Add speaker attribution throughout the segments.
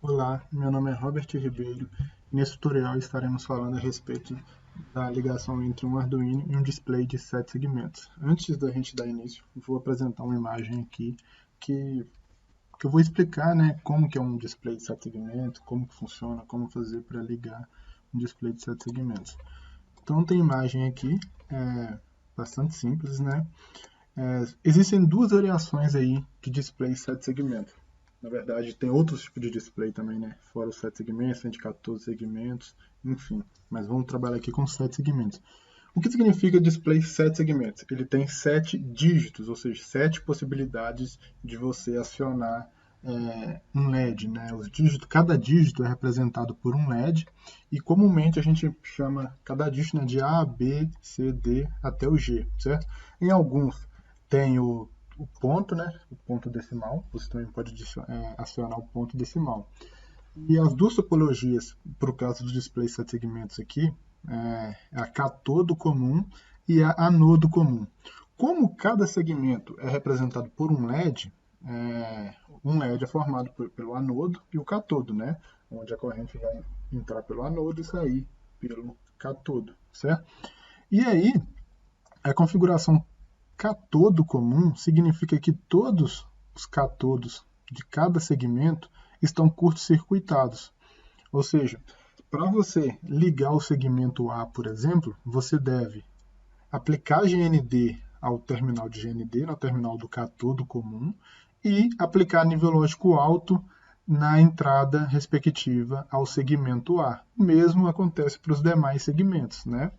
Speaker 1: Olá, meu nome é Robert Ribeiro e nesse tutorial estaremos falando a respeito da ligação entre um Arduino e um display de 7 segmentos. Antes da gente dar início, vou apresentar uma imagem aqui que, que eu vou explicar, como que é um display de 7 segmentos, como que funciona, como fazer para ligar um display de 7 segmentos. Então tem imagem aqui, bastante simples, né? Existem duas variações aí de display 7 segmentos. Na verdade, tem outros tipos de display também, né? Fora os 7 segmentos, 114 segmentos, enfim. Mas vamos trabalhar aqui com 7 segmentos. O que significa display 7 segmentos? Ele tem 7 dígitos, ou seja, 7 possibilidades de você acionar um LED, né? Cada dígito é representado por um LED e comumente a gente chama cada dígito, né, de A, B, C, D até o G, certo? Em alguns tem o ponto, né? O ponto decimal. Você também pode acionar o ponto decimal. E as duas topologias, para o caso do display 7 segmentos aqui, é a catodo comum e a anodo comum. Como cada segmento é representado por um LED é formado pelo anodo e o catodo, né? Onde a corrente vai entrar pelo anodo e sair pelo catodo, certo? E aí, a configuração catodo comum significa que todos os catodos de cada segmento estão curto-circuitados. Ou seja, para você ligar o segmento A, por exemplo, você deve aplicar GND ao terminal de GND, no terminal do catodo comum, e aplicar nível lógico alto na entrada respectiva ao segmento A. O mesmo acontece para os demais segmentos, né?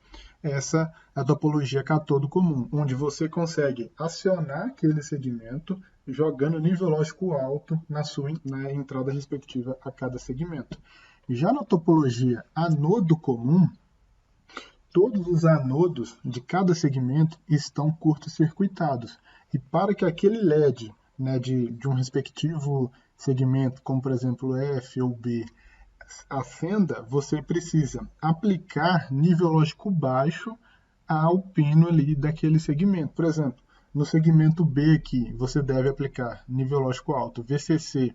Speaker 1: Essa é a topologia catodo comum, onde você consegue acionar aquele segmento jogando nível lógico alto na entrada respectiva a cada segmento. Já na topologia anodo comum, todos os anodos de cada segmento estão curto-circuitados. E para que aquele LED, né, de um respectivo segmento, como por exemplo F ou B, acenda, você precisa aplicar nível lógico baixo ao pino ali daquele segmento. Por exemplo, no segmento B aqui, você deve aplicar nível lógico alto VCC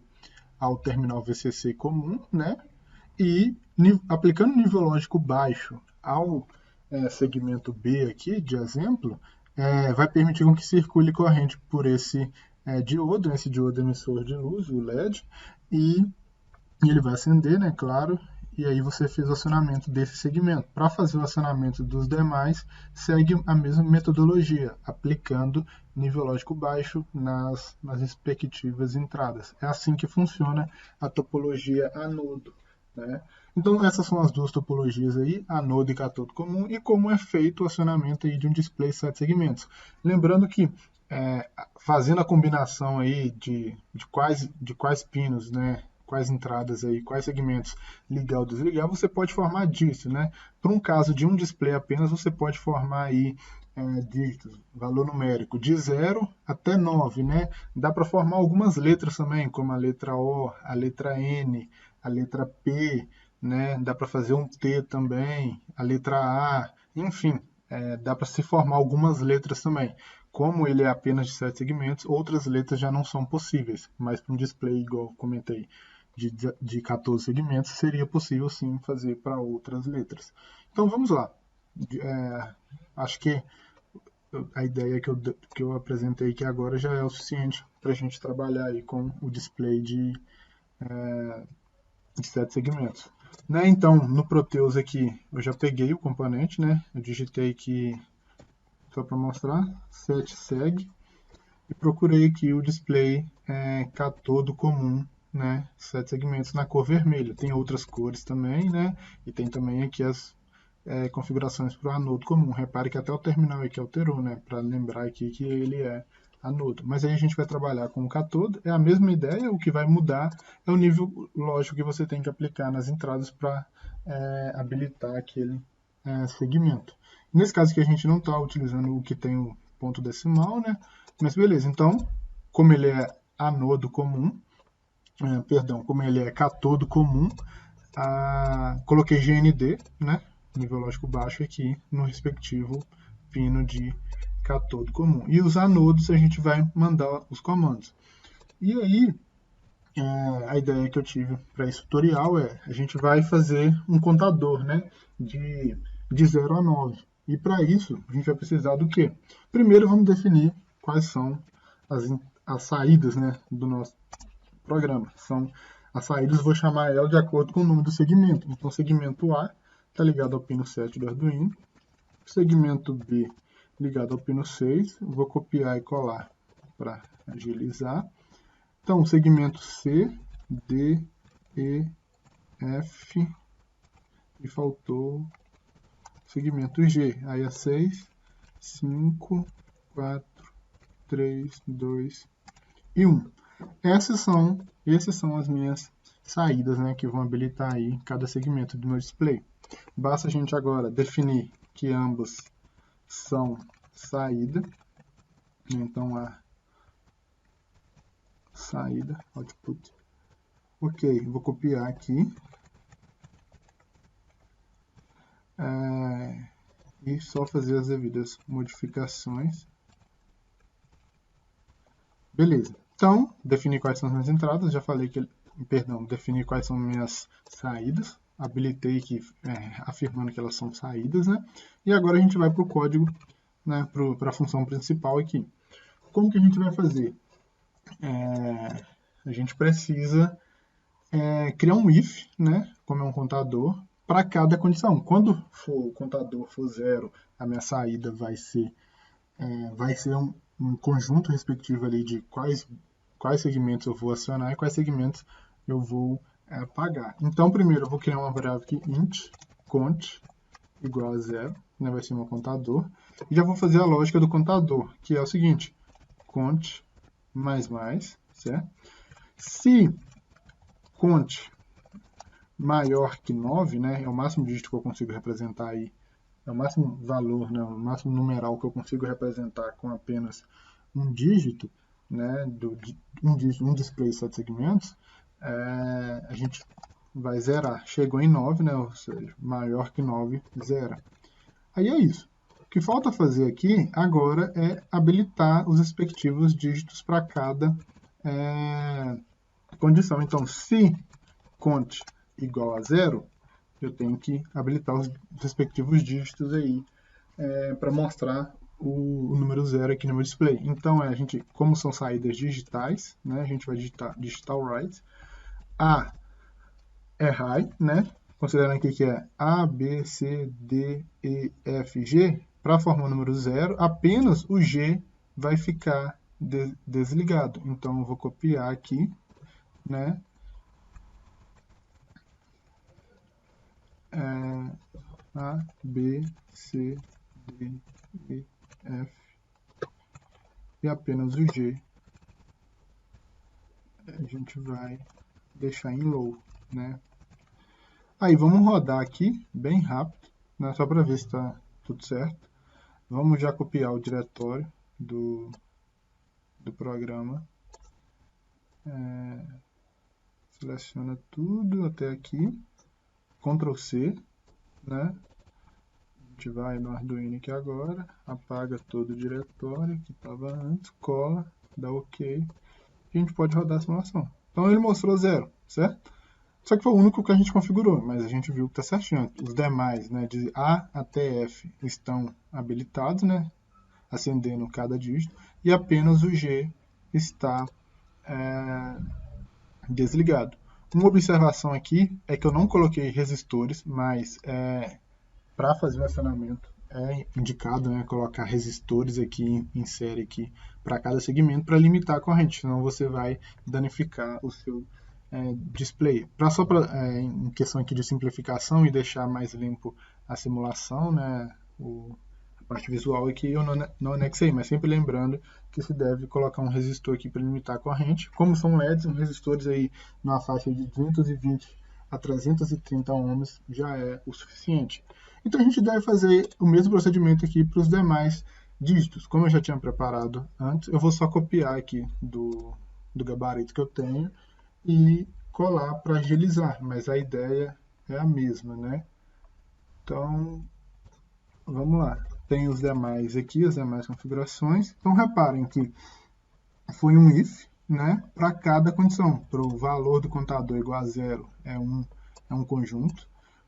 Speaker 1: ao terminal VCC comum, né? E aplicando nível lógico baixo ao segmento B aqui, de exemplo, vai permitir com que circule corrente por esse diodo, esse diodo emissor de luz, o LED, e ele vai acender, né, claro, e aí você fez o acionamento desse segmento. Para fazer o acionamento dos demais, segue a mesma metodologia, aplicando nível lógico baixo nas respectivas entradas. É assim que funciona a topologia anodo, né? Então essas são as duas topologias aí, anodo e catodo comum, e como é feito o acionamento aí de um display 7 segmentos. Lembrando que fazendo a combinação aí de quais pinos, né, quais entradas aí, quais segmentos ligar ou desligar, você pode formar dígitos, né? Para um caso de um display apenas, você pode formar aí dígitos, valor numérico de 0 até 9, né? Dá para formar algumas letras também, como a letra O, a letra N, a letra P, né? Dá para fazer um T também, a letra A, enfim, dá para se formar algumas letras também. Como ele é apenas de 7 segmentos, outras letras já não são possíveis, mas para um display, igual eu comentei, de 14 segmentos, seria possível sim fazer para outras letras. Então vamos lá. Acho que a ideia que eu apresentei aqui agora já é o suficiente para a gente trabalhar aí com o display de 7 segmentos. Né, então, no Proteus aqui, eu já peguei o componente, né? Eu digitei aqui, só para mostrar, 7 seg, e procurei aqui o display catodo comum, né? 7 segmentos na cor vermelha. Tem outras cores também, né? E tem também aqui as configurações para o anodo comum. Repare que até o terminal aqui alterou, né? Para lembrar aqui que ele é anodo. Mas aí a gente vai trabalhar com o catodo. É a mesma ideia, o que vai mudar é o nível lógico que você tem que aplicar nas entradas para habilitar aquele segmento. Nesse caso aqui a gente não está utilizando o que tem o ponto decimal, né? Mas beleza, então, como ele é anodo comum, como ele é catodo comum, coloquei GND, né? Nível lógico baixo aqui no respectivo pino de catodo comum. E os anodos a gente vai mandar os comandos. E aí, a ideia que eu tive para esse tutorial é, a gente vai fazer um contador, né, de 0 a 9. E para isso, a gente vai precisar do quê? Primeiro, vamos definir quais são as saídas, né, do nosso programa. São as saídas, vou chamar ela de acordo com o nome do segmento. Então, segmento A está ligado ao pino 7 do Arduino. Segmento B ligado ao pino 6. Vou copiar e colar para agilizar. Então, segmento C, D, E, F, e faltou segmento G. Aí é 6, 5, 4, 3, 2 e 1. Essas são as minhas saídas, né, que vão habilitar aí cada segmento do meu display. Basta a gente agora definir que ambos são saída. Então, a saída, output. Ok, vou copiar aqui. E só fazer as devidas modificações. Beleza. Então, definir quais são as minhas entradas. Já falei que, definir quais são minhas saídas. Habilitei aqui, afirmando que elas são saídas, né? E agora a gente vai para o código, né, para a função principal aqui. Como que a gente vai fazer? A gente precisa criar um if, né, como é um contador, para cada condição. Quando o contador for 0, a minha saída vai ser um conjunto respectivo ali de quais segmentos eu vou acionar e quais segmentos eu vou apagar. Então, primeiro eu vou criar uma variável aqui, int cont igual a 0, né, vai ser meu contador. E já vou fazer a lógica do contador, que é o seguinte, cont mais, certo? Se cont maior que 9, né, é o máximo dígito que eu consigo representar aí, é o máximo valor, né, o máximo numeral que eu consigo representar com apenas um dígito, né, um display de 7 segmentos, a gente vai zerar. Chegou em 9, né, ou seja, maior que 9, zera. Aí é isso. O que falta fazer aqui agora é habilitar os respectivos dígitos para cada condição. Então, se cont igual a 0, eu tenho que habilitar os respectivos dígitos aí para mostrar o número 0 aqui no meu display. Então, como são saídas digitais, né, a gente vai digitar digital write. A é high, né, considerando aqui que é A, B, C, D, E, F, G, para formar o número 0, apenas o G vai ficar desligado. Então, eu vou copiar aqui, né, A, B, C, D, E, F, e apenas o G a gente vai deixar em low, né. Aí, vamos rodar aqui, bem rápido, né, só para ver se está tudo certo. Vamos já copiar o diretório do programa. Seleciona tudo até aqui. Ctrl C, né? A gente vai no Arduino aqui agora, apaga todo o diretório que estava antes, cola, dá OK. E a gente pode rodar a simulação. Então ele mostrou 0, certo? Só que foi o único que a gente configurou, mas a gente viu que está certinho. Os demais, né, de A até F, estão habilitados, né, acendendo cada dígito, e apenas o G está desligado. Uma observação aqui é que eu não coloquei resistores, mas para fazer o acionamento é indicado, né, colocar resistores aqui em série aqui para cada segmento para limitar a corrente, senão você vai danificar o seu display. Em questão aqui de simplificação e deixar mais limpo a simulação, né, a parte visual aqui eu não anexei, mas sempre lembrando que se deve colocar um resistor aqui para limitar a corrente. Como são LEDs, são resistores aí numa faixa de 220 a 330 ohms já é o suficiente. Então a gente deve fazer o mesmo procedimento aqui para os demais dígitos. Como eu já tinha preparado antes, eu vou só copiar aqui do gabarito que eu tenho e colar para agilizar, mas a ideia é a mesma, né? Então, vamos lá. Tem os demais aqui, as demais configurações. Então, reparem que foi um if, né, para cada condição. Para o valor do contador igual a 0 é um conjunto,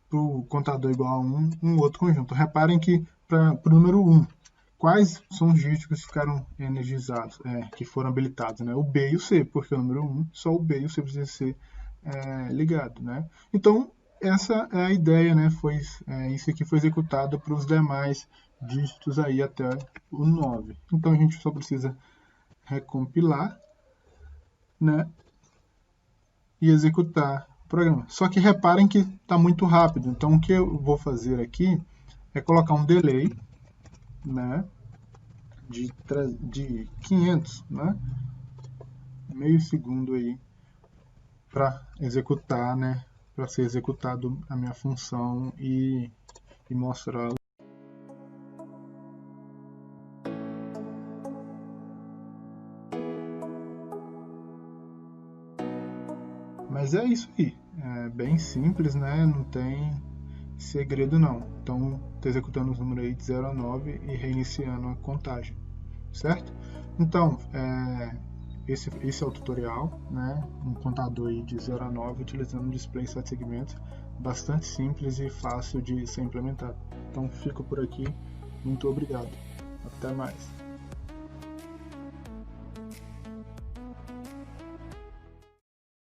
Speaker 1: para o contador igual a 1, um outro conjunto. Reparem que para o número 1, quais são os dígitos que ficaram energizados, que foram habilitados? Né? O B e o C, porque o número 1, só o B e o C precisam ser ligado. Né? Então, essa é a ideia, né? Isso aqui foi executado para os demais dígitos aí até o 9. Então, a gente só precisa recompilar, né, e executar o programa. Só que reparem que está muito rápido. Então, o que eu vou fazer aqui é colocar um delay, né, de 500, né, meio segundo aí, para executar, né, para ser executado a minha função e mostrar. Mas é isso aí, é bem simples, né? Não tem segredo não. Então, estou executando os números aí de 0 a 9 e reiniciando a contagem, certo? Então, esse é o tutorial, né? Um contador aí de 0 a 9 utilizando um display em 7 segmentos, bastante simples e fácil de ser implementado. Então, fico por aqui. Muito obrigado. Até mais.